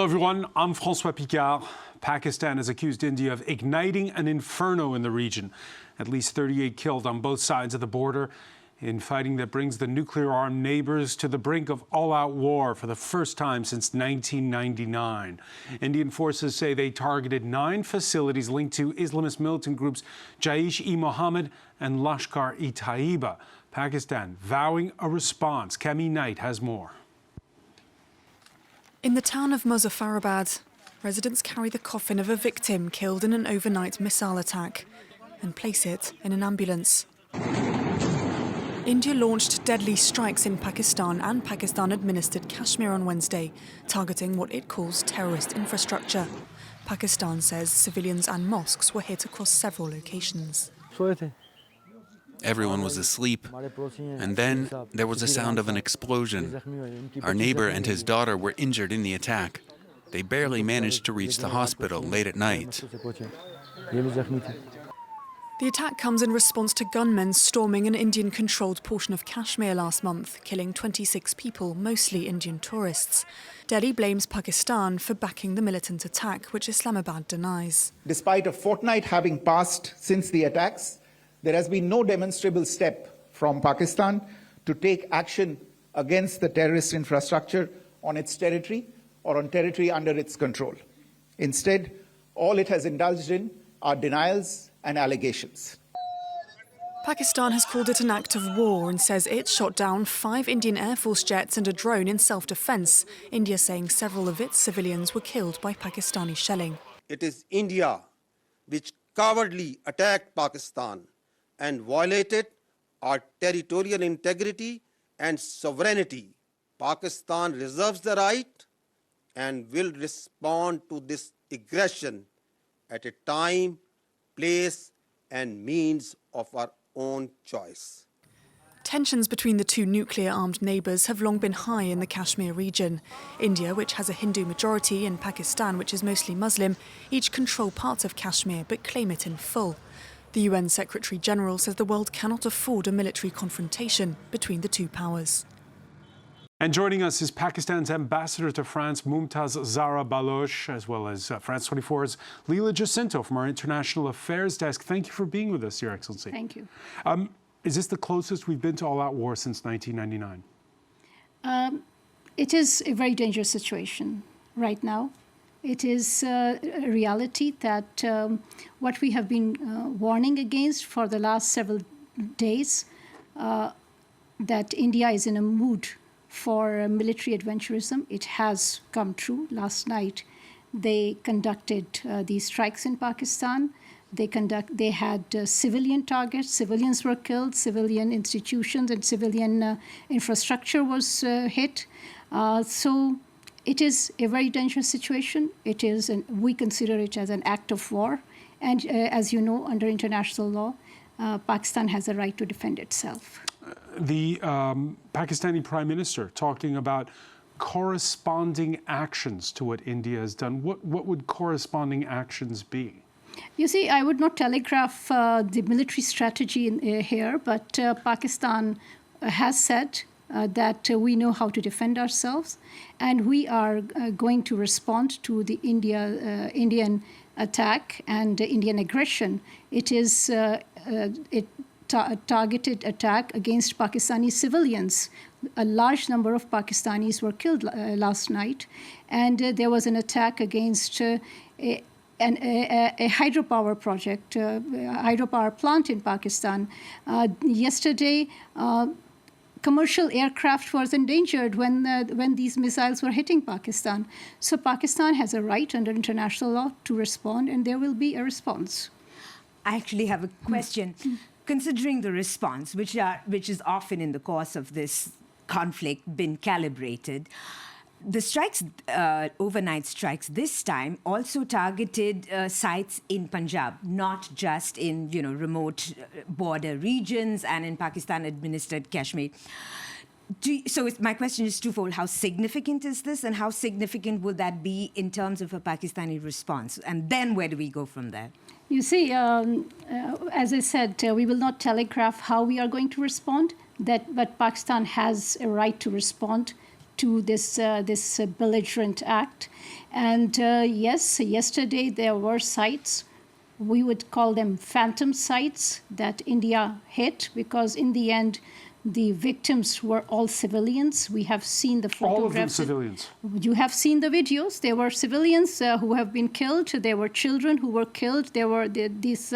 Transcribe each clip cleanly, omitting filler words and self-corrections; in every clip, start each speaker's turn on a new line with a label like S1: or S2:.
S1: everyone, I'm François Picard. Pakistan has accused India of igniting an inferno in the region. At least 38 killed on both sides of the border in fighting that brings the nuclear-armed neighbors to the brink of all-out war for the first time since 1999. Indian forces say they targeted 9 facilities linked to Islamist militant groups Jaish-e-Mohammed and Lashkar-e-Taiba. Pakistan vowing a response. Kemi Knight has more.
S2: In the town of Muzaffarabad, residents carry the coffin of a victim killed in an overnight missile attack and place it in an ambulance. India launched deadly strikes in Pakistan and Pakistan-administered Kashmir on Wednesday, targeting what it calls terrorist infrastructure. Pakistan says civilians and mosques were hit across several locations.
S3: Everyone was asleep, and then there was a sound of an explosion. Our neighbor and his daughter were injured in the attack. They barely managed to reach the hospital late at night.
S2: The attack comes in response to gunmen storming an Indian-controlled portion of Kashmir last month, killing 26 people, mostly Indian tourists. Delhi blames Pakistan for backing the militant attack, which Islamabad denies.
S4: Despite a fortnight having passed since the attacks, there has been no demonstrable step from Pakistan to take action against the terrorist infrastructure on its territory or on territory under its control. Instead, all it has indulged in are denials and allegations.
S2: Pakistan has called it an act of war and says it shot down 5 Indian Air Force jets and a drone in self-defense. India saying several of its civilians were killed by Pakistani shelling.
S5: It is India which cowardly attacked Pakistan and violated our territorial integrity and sovereignty. Pakistan reserves the right and will respond to this aggression at a time, place, and means of our own choice.
S2: Tensions between the two nuclear-armed neighbours have long been high in the Kashmir region. India, which has a Hindu majority, and Pakistan, which is mostly Muslim, each control parts of Kashmir but claim it in full. The UN Secretary-General says the world cannot afford a military confrontation between the two powers.
S1: And joining us is Pakistan's ambassador to France, Mumtaz Zahra Baloch, as well as France 24's Leela Jacinto from our International Affairs Desk. Thank you for being with us, Your Excellency.
S6: Thank you.
S1: Is this the closest we've been to all-out war since 1999?
S6: It is a very dangerous situation right now. It is a reality that what we have been warning against for the last several days, that India is in a mood for military adventurism. It has come true. Last night, they conducted these strikes in Pakistan. They had civilian targets. Civilians were killed. Civilian institutions and civilian infrastructure was hit. So it is a very dangerous situation. It is, we consider it as an act of war. And as you know, under international law, Pakistan has a right to defend itself.
S1: The Pakistani Prime Minister talking about corresponding actions to what India has done. What would corresponding actions be?
S6: You see, I would not telegraph the military strategy here, but Pakistan has said that we know how to defend ourselves, and we are going to respond to the Indian attack and Indian aggression. It is a targeted attack against Pakistani civilians. A large number of Pakistanis were killed last night, and there was an attack against a hydropower project, a hydropower plant in Pakistan. Yesterday, commercial aircraft was endangered when these missiles were hitting Pakistan. So Pakistan has a right under international law to respond, and there will be a response.
S7: I actually have a question. Considering the response, which is often in the course of this conflict been calibrated, the strikes, overnight strikes this time also targeted sites in Punjab, not just in remote border regions and in Pakistan-administered Kashmir. So my question is twofold. How significant is this, and how significant will that be in terms of a Pakistani response? And then where do we go from there?
S6: You see, as I said, we will not telegraph how we are going to respond, but Pakistan has a right to respond to this belligerent act. And yes, yesterday there were sites, we would call them phantom sites, that India hit, because in the end, the victims were all civilians. We have seen the photographs.
S1: All of them civilians.
S6: You have seen the videos. There were civilians who have been killed. There were children who were killed. There were these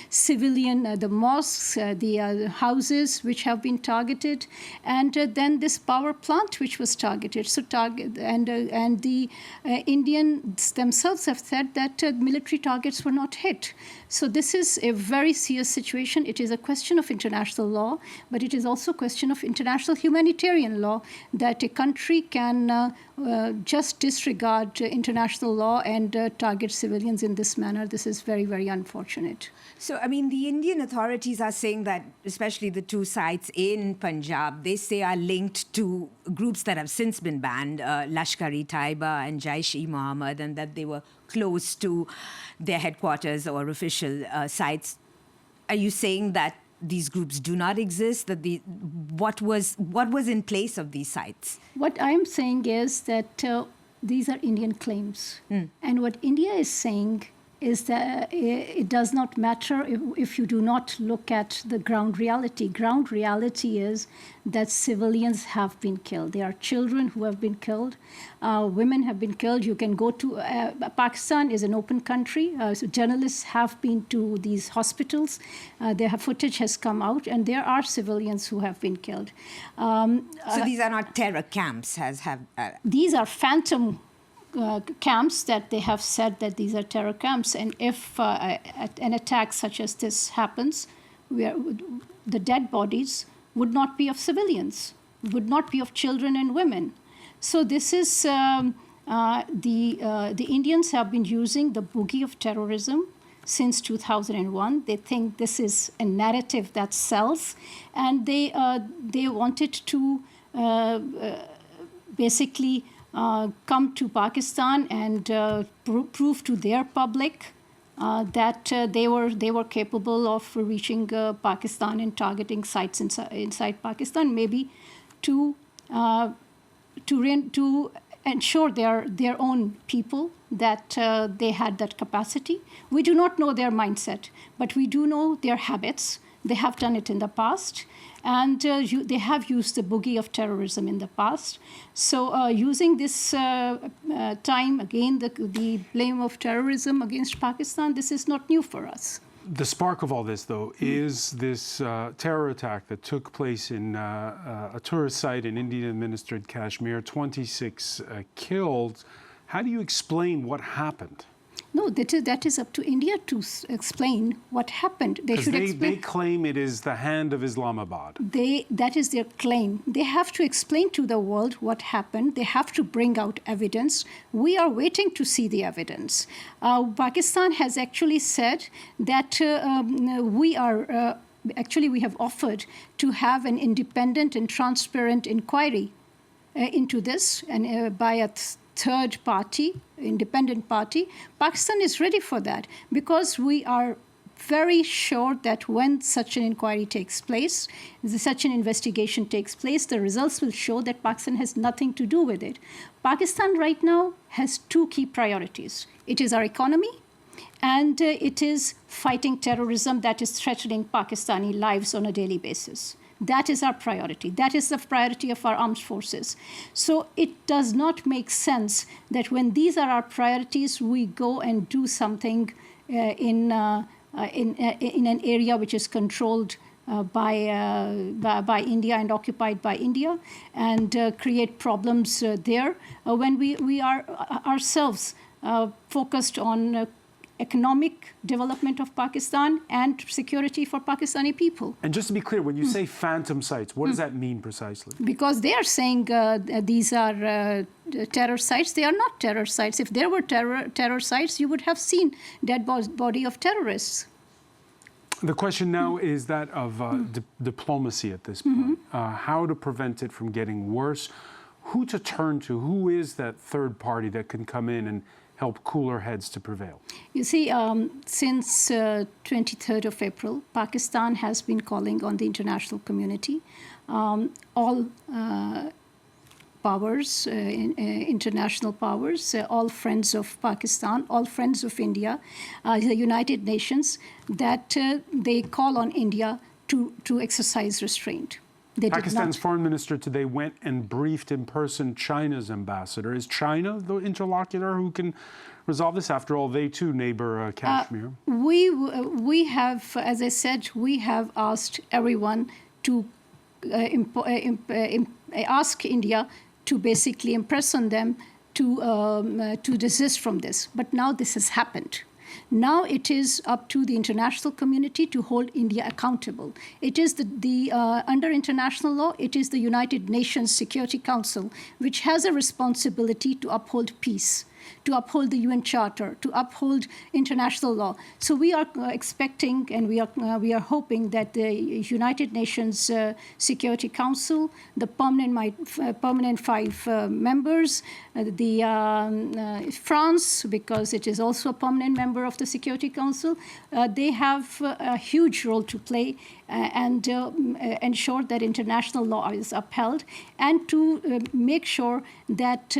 S6: civilian, the mosques, the houses which have been targeted, and then this power plant which was targeted. So and the Indians themselves have said that military targets were not hit. So this is a very serious situation. It is a question of international law, but it is also a question of international humanitarian law, that a country can just disregard international law and target civilians in this manner. This is very, very unfortunate.
S7: So, I mean, the Indian authorities are saying that, especially the two sites in Punjab, they say are linked to groups that have since been banned, Lashkar-e-Taiba and Jaish-e-Mohammed, and that they were close to their headquarters or official sites. Are you saying that these groups do not exist? That what was in place of these sites?
S6: What I'm saying is that these are Indian claims, and what India is saying is that it does not matter if you do not look at the ground reality. Ground reality is that civilians have been killed. There are children who have been killed. Women have been killed. You can go to Pakistan is an open country. So journalists have been to these hospitals. Their footage has come out, and there are civilians who have been killed.
S7: So these are not terror camps,
S6: These are phantom camps that they have said that these are terror camps. And if an attack such as this happens, the dead bodies would not be of civilians, would not be of children and women. So this is, the Indians have been using the boogie of terrorism since 2001. They think this is a narrative that sells, and they wanted to basically come to Pakistan and prove to their public that they were capable of reaching Pakistan and targeting sites inside Pakistan, maybe to ensure their own people that they had that capacity. We do not know their mindset, but we do know their habits. They have done it in the past, and they have used the boogie of terrorism in the past. So using this time, again, the blame of terrorism against Pakistan, this is not new for us.
S1: The spark of all this, though, is this terror attack that took place in a tourist site in Indian-administered Kashmir, 26 killed. How do you explain what happened?
S6: No, that is up to India to explain what happened.
S1: They claim it is the hand of Islamabad.
S6: That is their claim. They have to explain to the world what happened. They have to bring out evidence. We are waiting to see the evidence. Pakistan has actually said that we have offered to have an independent and transparent inquiry into this, and by a third party, independent party. Pakistan is ready for that, because we are very sure that when such an inquiry takes place, such an investigation takes place, the results will show that Pakistan has nothing to do with it. Pakistan right now has two key priorities. It is our economy, and it is fighting terrorism that is threatening Pakistani lives on a daily basis. That is our priority. That is the priority of our armed forces. So it does not make sense that when these are our priorities, we go and do something in an area which is controlled by India and occupied by India, and create problems there when we are ourselves focused on economic development of Pakistan and security for Pakistani people.
S1: And just to be clear, when you say phantom sites, what does that mean precisely?
S6: Because they are saying these are terror sites. They are not terror sites. If there were terror sites, you would have seen dead body of terrorists.
S1: The question now is that of diplomacy at this point. How to prevent it from getting worse, who to turn to, who is that third party that can come in and help cooler heads to prevail?
S6: You see, since 23rd of April, Pakistan has been calling on the international community, all powers, international powers, all friends of Pakistan, all friends of India, the United Nations, that they call on India to exercise restraint.
S1: Pakistan's foreign minister today went and briefed in person China's ambassador. Is China the interlocutor who can resolve this? After all, they too neighbor Kashmir.
S6: We have, as I said, we have asked everyone to ask India to basically impress on them to desist from this. But now this has happened. Now it is up to the international community to hold India accountable. It is under international law, it is the United Nations Security Council which has a responsibility to uphold peace, to uphold the UN Charter, to uphold international law. So we are expecting and we are hoping that the United Nations Security Council, the permanent five members, France, because it is also a permanent member of the Security Council, they have a huge role to play and ensure that international law is upheld, and to make sure that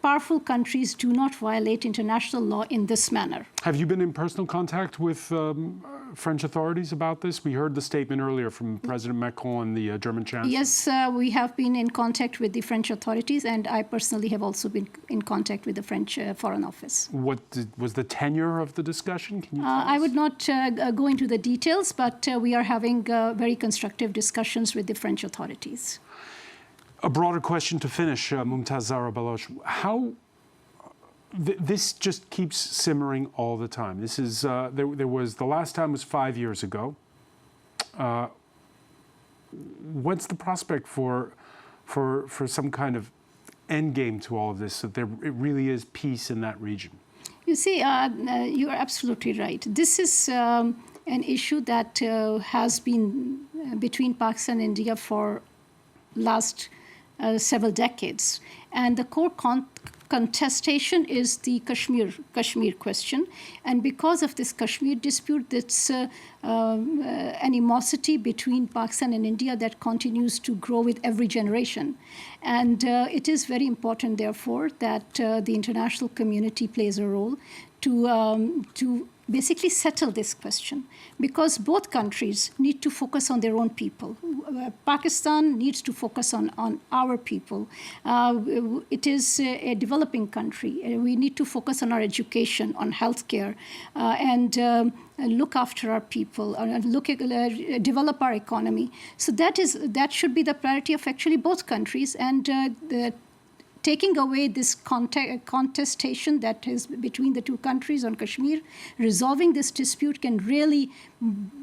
S6: powerful countries do not violate international law in this manner.
S1: Have you been in personal contact with French authorities about this? We heard the statement earlier from President Macron and the German Chancellor.
S6: Yes, we have been in contact with the French authorities, and I personally have also been in contact with the French Foreign Office.
S1: What was the tenure of the discussion? Can you tell us?
S6: I would not go into the details, but we are having very constructive discussions with the French authorities.
S1: A broader question to finish, Mumtaz Zahra Baloch. How this just keeps simmering all the time. This is there was the last time was 5 years ago. What's the prospect for some kind of end game to all of this, so that it really is peace in that region?
S6: You see, you are absolutely right. This is an issue that has been between Pakistan and India for last several decades, and the core contestation is the Kashmir question, and because of this Kashmir dispute, this animosity between Pakistan and India that continues to grow with every generation, and it is very important, therefore, that the international community plays a role to basically settle this question, because both countries need to focus on their own people. Pakistan needs to focus on our people. It is a developing country. We need to focus on our education, on healthcare, and look after our people, and develop our economy. So that should be the priority of actually both countries, and taking away this contestation that is between the two countries on Kashmir, resolving this dispute can really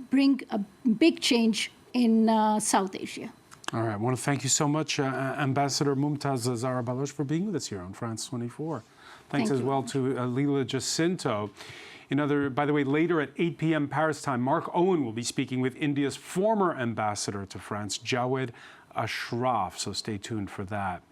S6: bring a big change in South Asia.
S1: All right. I want to thank you so much, Ambassador Mumtaz Zahra Baloch, for being with us here on France 24. Thanks as well to Leela Jacinto. By the way, later at 8 p.m. Paris time, Mark Owen will be speaking with India's former ambassador to France, Jawed Ashraf. So stay tuned for that.